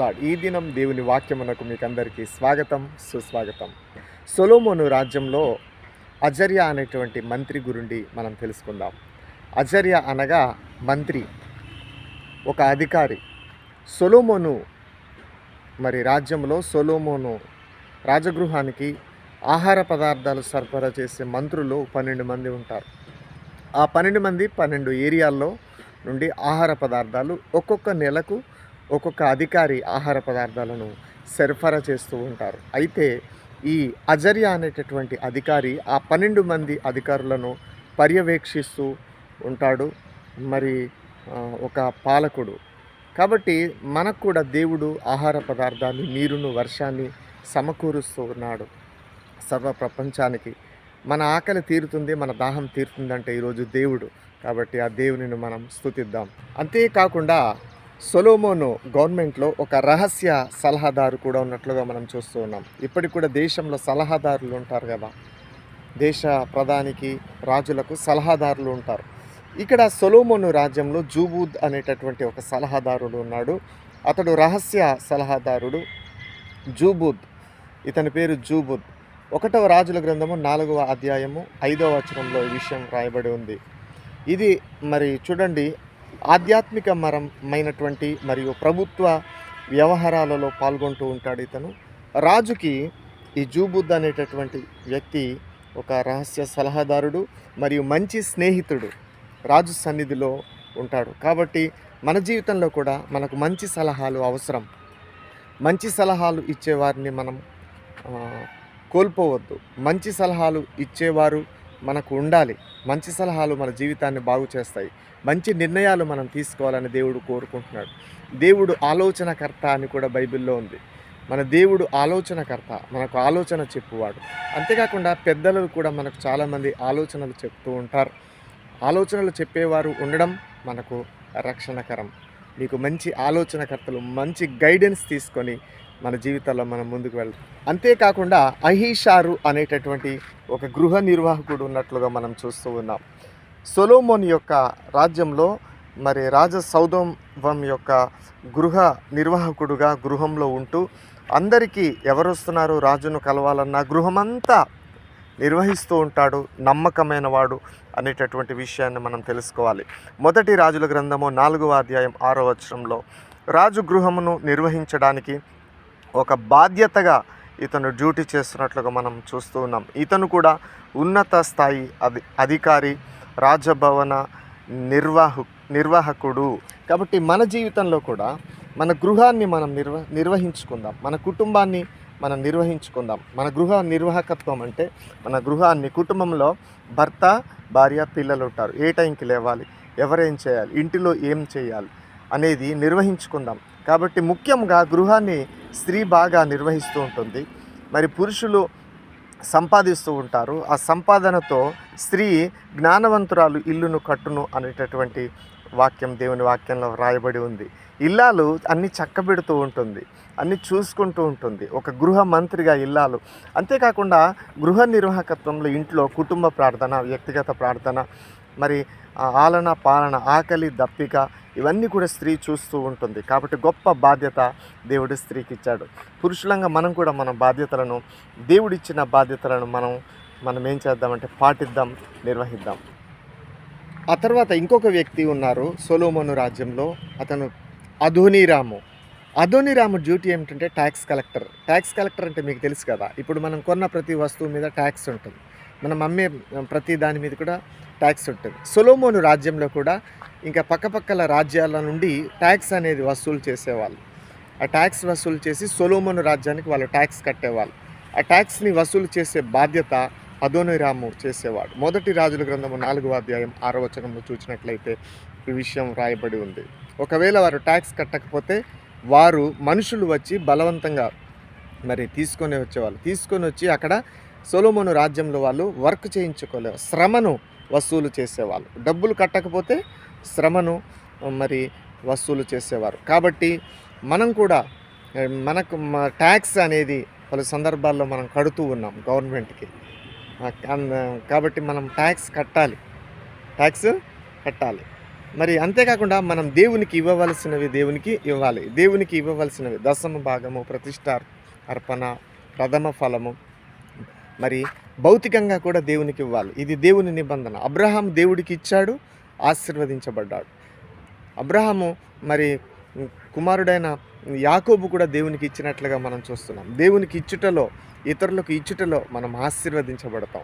ఈ దినం దేవుని వాక్యమునకు మీకందరికీ స్వాగతం, సుస్వాగతం. సొలొమోను రాజ్యంలో అజర్యా అనేటువంటి మంత్రి గురించి మనం తెలుసుకుందాం. అజర్యా అనగా మంత్రి, ఒక అధికారి. సొలొమోను రాజ్యంలో సొలొమోను రాజగృహానికి ఆహార పదార్థాలు సరఫరా చేసే మంత్రులు 12 మంది ఉంటారు. ఆ 12 మంది 12 ఏరియాల్లో నుండి ఆహార పదార్థాలు ఒక్కొక్క నెలకు ఒక్కొక్క అధికారి ఆహార పదార్థాలను సరఫరా చేస్తూ ఉంటారు. అయితే ఈ అజర్యా అనేటటువంటి అధికారి ఆ 12 మంది అధికారులను పర్యవేక్షిస్తూ ఉంటాడు. మరి ఒక పాలకుడు. కాబట్టి మనకు కూడా దేవుడు ఆహార పదార్థాన్ని, నీరును, వర్షాన్ని సమకూరుస్తూ ఉన్నాడు సర్వ ప్రపంచానికి. మన ఆకలి తీరుతుంది, మన దాహం తీరుతుందంటే ఈరోజు దేవుడు. కాబట్టి ఆ దేవునిని మనం స్తుతిద్దాం. అంతేకాకుండా సొలొమోను గవర్నమెంట్లో ఒక రహస్య సలహాదారు కూడా ఉన్నట్లుగా మనం చూస్తూ ఉన్నాం. ఇప్పటికి కూడా దేశంలో సలహాదారులు ఉంటారు కదా, దేశ ప్రధానికి, రాజులకు సలహాదారులు ఉంటారు. ఇక్కడ సొలొమోను రాజ్యంలో జూబూద్ అనేటటువంటి ఒక సలహాదారుడు ఉన్నాడు. అతడు రహస్య సలహాదారుడు జూబూద్. ఇతని పేరు జూబూద్. 1వ రాజుల గ్రంథము 4వ అధ్యాయము 5వ వచనంలో ఈ విషయం రాయబడి ఉంది. ఇది చూడండి, ఆధ్యాత్మిక మరమైనటువంటి మరియు ప్రభుత్వ వ్యవహారాలలో పాల్గొంటూ ఉంటాడు ఇతను. రాజుకి ఈ జూబుద్ అనేటటువంటి వ్యక్తి ఒక రహస్య సలహాదారుడు మరియు మంచి స్నేహితుడు, రాజు సన్నిధిలో ఉంటాడు. కాబట్టి మన జీవితంలో కూడా మనకు మంచి సలహాలు అవసరం. మంచి సలహాలు ఇచ్చేవారిని మనం కోల్పోవద్దు. మంచి సలహాలు ఇచ్చేవారు మనకు ఉండాలి. మంచి సలహాలు మన జీవితాన్ని బాగు చేస్తాయి. మంచి నిర్ణయాలు మనం తీసుకోవాలని దేవుడు కోరుకుంటున్నాడు. దేవుడు ఆలోచనకర్త అని కూడా బైబిల్లో ఉంది. మన దేవుడు ఆలోచనకర్త, మనకు ఆలోచన చెప్పువాడు. అంతేకాకుండా పెద్దలు కూడా మనకు చాలామంది ఆలోచనలు చెప్తూ ఉంటారు. ఆలోచనలు చెప్పేవారు ఉండడం మనకు రక్షణకరం. మీకు మంచి ఆలోచనకర్తలు, మంచి గైడెన్స్ తీసుకొని మన జీవితాల్లో మనం ముందుకు వెళ్తాం. అంతేకాకుండా అహీషారు అనేటటువంటి ఒక గృహ నిర్వాహకుడు ఉన్నట్లుగా మనం చూస్తూ ఉన్నాం. సొలొమోను యొక్క రాజ్యంలో రాజ సౌధం యొక్క గృహ నిర్వాహకుడుగా గృహంలో ఉంటూ అందరికీ ఎవరు వస్తున్నారు రాజును కలవాలన్నా గృహమంతా నిర్వహిస్తూ ఉంటాడు. నమ్మకమైన వాడు అనేటటువంటి విషయాన్ని మనం తెలుసుకోవాలి. 1 రాజుల గ్రంథము 4వ అధ్యాయం 6వ వచనంలో రాజు గృహమును నిర్వహించడానికి ఒక బాధ్యతగా ఇతను డ్యూటీ చేస్తున్నట్లుగా మనం చూస్తూ ఉన్నాం. ఇతను కూడా ఉన్నత స్థాయి అధికారి, రాజభవన నిర్వాహకుడు. కాబట్టి మన జీవితంలో కూడా మన గృహాన్ని మనం నిర్వహించుకుందాం. మన కుటుంబాన్ని మనం నిర్వహించుకుందాం. మన గృహ నిర్వాహకత్వం అంటే మన గృహాన్ని, కుటుంబంలో భర్త, భార్య, పిల్లలు ఉంటారు. ఏ టైంకి లేవాలి, ఎవరేం చేయాలి, ఇంటిలో ఏం చేయాలి అనేది నిర్వహించుకుందాం. కాబట్టి ముఖ్యంగా గృహాన్ని స్త్రీ బాగా నిర్వహిస్తూ ఉంటుంది. పురుషులు సంపాదిస్తూ ఉంటారు. ఆ సంపాదనతో స్త్రీ జ్ఞానవంతురాలు ఇల్లును కట్టును అనేటటువంటి వాక్యం దేవుని వాక్యంలో రాయబడి ఉంది. ఇల్లాలు అన్ని చక్కబెడుతూ ఉంటుంది, అన్ని చూసుకుంటూ ఉంటుంది, ఒక గృహ మంత్రిగా ఇల్లాలు. అంతేకాకుండా గృహ నిర్వాహకత్వంలో ఇంట్లో కుటుంబ ప్రార్థన, వ్యక్తిగత ప్రార్థన, ఆలన పాలన, ఆకలి దప్పిక, ఇవన్నీ కూడా స్త్రీ చూస్తూ ఉంటుంది. కాబట్టి గొప్ప బాధ్యత దేవుడు స్త్రీకి ఇచ్చాడు. పురుషులంగా మనం కూడా మన బాధ్యతలను, దేవుడిచ్చిన బాధ్యతలను మనం ఏం చేద్దామంటే పాటిద్దాం, నిర్వహిద్దాం. ఆ తర్వాత ఇంకొక వ్యక్తి ఉన్నారు సొలొమోను రాజ్యంలో. అతను అదోనీరాము డ్యూటీ ఏమిటంటే ట్యాక్స్ కలెక్టర్. ట్యాక్స్ కలెక్టర్ అంటే మీకు తెలుసు కదా, ఇప్పుడు మనం కొన్న ప్రతి వస్తువు మీద ట్యాక్స్ ఉంటుంది, మనం అమ్మే ప్రతి దాని మీద కూడా ట్యాక్స్ ఉంటుంది. సొలొమోను రాజ్యంలో కూడా ఇంకా పక్కపక్కల రాజ్యాల నుండి ట్యాక్స్ అనేది వసూలు చేసేవాళ్ళు. ఆ ట్యాక్స్ వసూలు చేసి సొలొమోను రాజ్యానికి వాళ్ళు ట్యాక్స్ కట్టేవాళ్ళు. ఆ ట్యాక్స్ని వసూలు చేసే బాధ్యత అదోనీరాము చేసేవాడు. 1 రాజుల గ్రంథము 4వ అధ్యాయం 6వ వచనంలో చూసినట్లయితే ఈ విషయం రాయబడి ఉంది. ఒకవేళ వారు ట్యాక్స్ కట్టకపోతే వారు మనుషులు వచ్చి బలవంతంగా తీసుకొని వచ్చేవాళ్ళు. తీసుకొని వచ్చి అక్కడ సొలొమోను రాజ్యంలో వాళ్ళు వర్క్ చేయించుకోలేరు, శ్రమను వసూలు చేసేవాళ్ళు. డబ్బులు కట్టకపోతే శ్రమను వసూలు చేసేవారు. కాబట్టి మనం కూడా మనకు ట్యాక్స్ అనేది పలు సందర్భాల్లో మనం కడుతూ ఉన్నాం గవర్నమెంట్కి. కాబట్టి మనం ట్యాక్స్ కట్టాలి. మరి అంతేకాకుండా మనం దేవునికి ఇవ్వవలసినవి దేవునికి ఇవ్వాలి. దేవునికి ఇవ్వవలసినవి దశమ భాగము, ప్రతిష్ఠ అర్పణ, ప్రథమ ఫలము, మరి భౌతికంగా కూడా దేవునికి ఇవ్వాలి. ఇది దేవుని నిబంధన. అబ్రహాం దేవుడికి ఇచ్చాడు, ఆశీర్వదించబడ్డాడు. అబ్రహాము మరి కుమారుడైన యాకోబు కూడా దేవునికి ఇచ్చినట్లుగా మనం చూస్తున్నాం. దేవునికి ఇచ్చుటలో, ఇతరులకు ఇచ్చుటలో మనం ఆశీర్వదించబడతాం.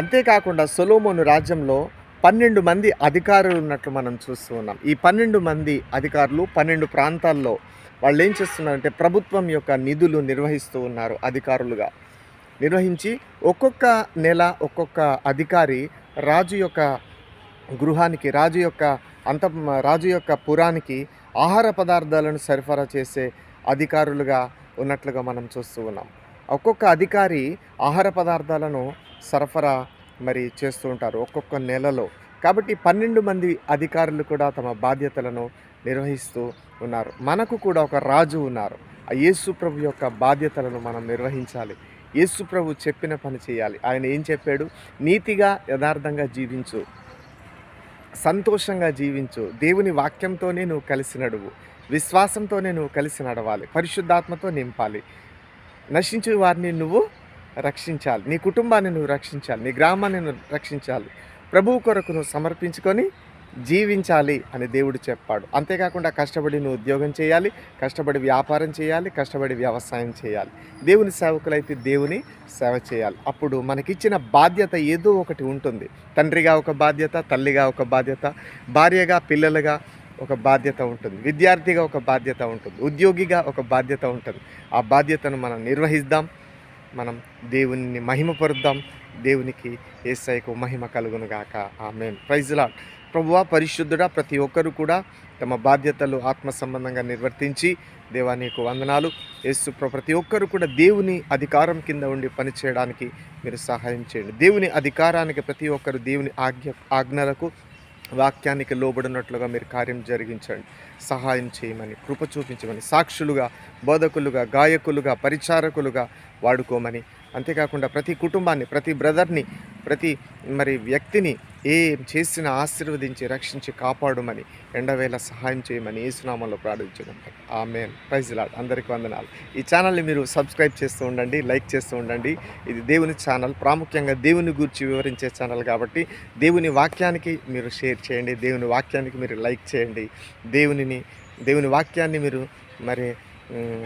అంతేకాకుండా సొలొమోను రాజ్యంలో 12 మంది అధికారులు ఉన్నట్లు మనం చూస్తూ ఉన్నాం. ఈ 12 మంది అధికారులు 12 ప్రాంతాల్లో వాళ్ళు ఏం చేస్తున్నారంటే ప్రభుత్వం యొక్క నిధులు నిర్వహిస్తూ ఉన్నారు. అధికారులుగా నిర్వహించి ఒక్కొక్క నెల ఒక్కొక్క అధికారి రాజు యొక్క గృహానికి, రాజు యొక్క పురానికి ఆహార పదార్థాలను సరఫరా చేసే అధికారులుగా ఉన్నట్లుగా మనం చూస్తూ ఉన్నాం. ఒక్కొక్క అధికారి ఆహార పదార్థాలను సరఫరా మరి చేస్తూ ఉంటారు ఒక్కొక్క నెలలో. కాబట్టి 12 మంది అధికారులు కూడా తమ బాధ్యతలను నిర్వహిస్తూ ఉన్నారు. మనకు కూడా ఒక రాజు ఉన్నారు. ఆ యేసు ప్రభు యొక్క బాధ్యతలను మనం నిర్వహించాలి. యేసు ప్రభు చెప్పిన పని చేయాలి. ఆయన ఏం చెప్పాడు? నీతిగా యథార్థంగా జీవించు, సంతోషంగా జీవించు, దేవుని వాక్యంతోనే నువ్వు కలిసి నడువు, విశ్వాసంతోనే నువ్వు కలిసి నడవాలి, పరిశుద్ధాత్మతో నింపాలి, నశించే వారిని నువ్వు రక్షించాలి, నీ కుటుంబాన్ని నువ్వు రక్షించాలి, నీ గ్రామాన్ని నువ్వు రక్షించాలి, ప్రభువు కొరకు నువ్వు సమర్పించుకొని జీవించాలి అని దేవుడు చెప్పాడు. అంతేకాకుండా కష్టపడి నువ్వు ఉద్యోగం చేయాలి, కష్టపడి వ్యాపారం చేయాలి, కష్టపడి వ్యవసాయం చేయాలి. దేవుని సేవకులైతే దేవుని సేవ చేయాలి. అప్పుడు మనకిచ్చిన బాధ్యత ఏదో ఒకటి ఉంటుంది. తండ్రిగా ఒక బాధ్యత, తల్లిగా ఒక బాధ్యత, భార్యగా, పిల్లలుగా ఒక బాధ్యత ఉంటుంది, విద్యార్థిగా ఒక బాధ్యత ఉంటుంది, ఉద్యోగిగా ఒక బాధ్యత ఉంటుంది. ఆ బాధ్యతను మనం నిర్వహిద్దాం, మనం దేవుని మహిమపరుద్దాం. దేవునికి యేసయ్యకు మహిమ కలుగును గాక. ఆమేన్. Praise Lord. ప్రభువా పరిశుద్ధుడా, ప్రతి ఒక్కరు కూడా తమ బాధ్యతలు ఆత్మ సంబంధంగా నిర్వర్తించి, దేవా నీకు వందనాలు. యేసు ప్రతి ఒక్కరు కూడా దేవుని అధికారం కింద ఉండి పనిచేయడానికి మీరు సహాయం చేయండి. దేవుని అధికారానికి ప్రతి ఒక్కరు దేవుని ఆజ్ఞలకు, వాక్యానికి లోబడినట్లుగా మీరు కార్యం జరిగించండి. సహాయం చేయమని, కృప చూపించమని, సాక్షులుగా, బోధకులుగా, గాయకులుగా, పరిచారకులుగా వాడుకోమని, అంతేకాకుండా ప్రతి కుటుంబాన్ని, ప్రతి బ్రదర్ని, ప్రతి వ్యక్తిని ఏం చేసినా ఆశీర్వదించి రక్షించి కాపాడుమని, ఎండవేళ సహాయం చేయమని యేసునామంలో ప్రార్థించుకుంటాం. ఆమేన్. Praise lord. అందరికీ వందనాలు. ఈ ఛానల్ని మీరు సబ్స్క్రైబ్ చేస్తూ ఉండండి, లైక్ చేస్తూ ఉండండి. ఇది దేవుని ఛానల్, ప్రాముఖ్యంగా దేవుని గురించి వివరించే ఛానల్ కాబట్టి దేవుని వాక్యానికి మీరు షేర్ చేయండి, దేవుని వాక్యానికి మీరు లైక్ చేయండి, దేవుని వాక్యాన్ని మీరు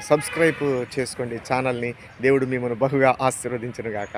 సబ్స్క్రైబ్ చేసుకోండి ఛానల్ని. దేవుడు మిమ్మల్ని బహుగా ఆశీర్వదించును గాక.